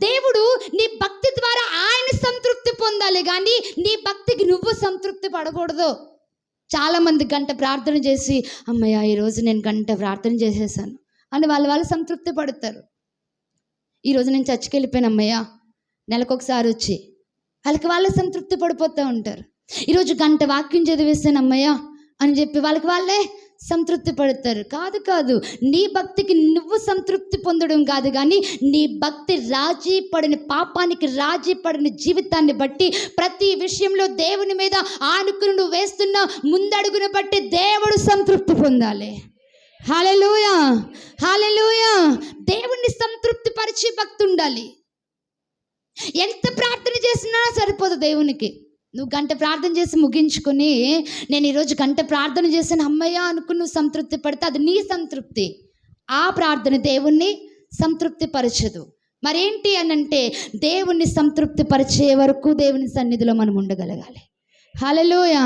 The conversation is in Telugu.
దేవుడు నీ భక్తి ద్వారా ఆయన సంతృప్తి పొందాలి, కానీ నీ భక్తికి నువ్వు సంతృప్తి పడకూడదు. చాలామంది గంట ప్రార్థన చేసి, అమ్మయ్య ఈరోజు నేను గంట ప్రార్థన చేసేసాను అని వాళ్ళు సంతృప్తి పడతారు. ఈరోజు నేను చర్చికి వెళ్ళిపోయాను అమ్మయ్య, నెలకొకసారి వచ్చి వాళ్ళకి సంతృప్తి పడిపోతూ ఉంటారు. ఈరోజు గంట వాక్యం చదివేసాను అమ్మయ్య అని చెప్పి వాళ్ళే సంతృప్తి పడతారు. కాదు, నీ భక్తికి నువ్వు సంతృప్తి పొందడం కాదు, కానీ నీ భక్తి రాజీ పడిన, పాపానికి రాజీ పడిన జీవితాన్ని బట్టి, ప్రతి విషయంలో దేవుని మీద ఆనుకుని నువ్వు వేస్తున్న ముందడుగును బట్టి దేవుడు సంతృప్తి పొందాలి. హల్లెలూయా, హల్లెలూయా. దేవుణ్ణి సంతృప్తి పరిచే భక్తి ఉండాలి. ఎంత ప్రార్థన చేసినా సరిపోదు దేవునికి. నువ్వు గంట ప్రార్థన చేసి ముగించుకొని, నేను ఈరోజు గంట ప్రార్థన చేసిన అమ్మయ్య అనుకుని నువ్వు సంతృప్తి పడితే అది నీ సంతృప్తి. ఆ ప్రార్థన దేవుణ్ణి సంతృప్తి పరచదు. మరేంటి అని అంటే, దేవుణ్ణి సంతృప్తి పరిచే వరకు దేవుని సన్నిధిలో మనం ఉండగలగాలి. హల్లెలూయా.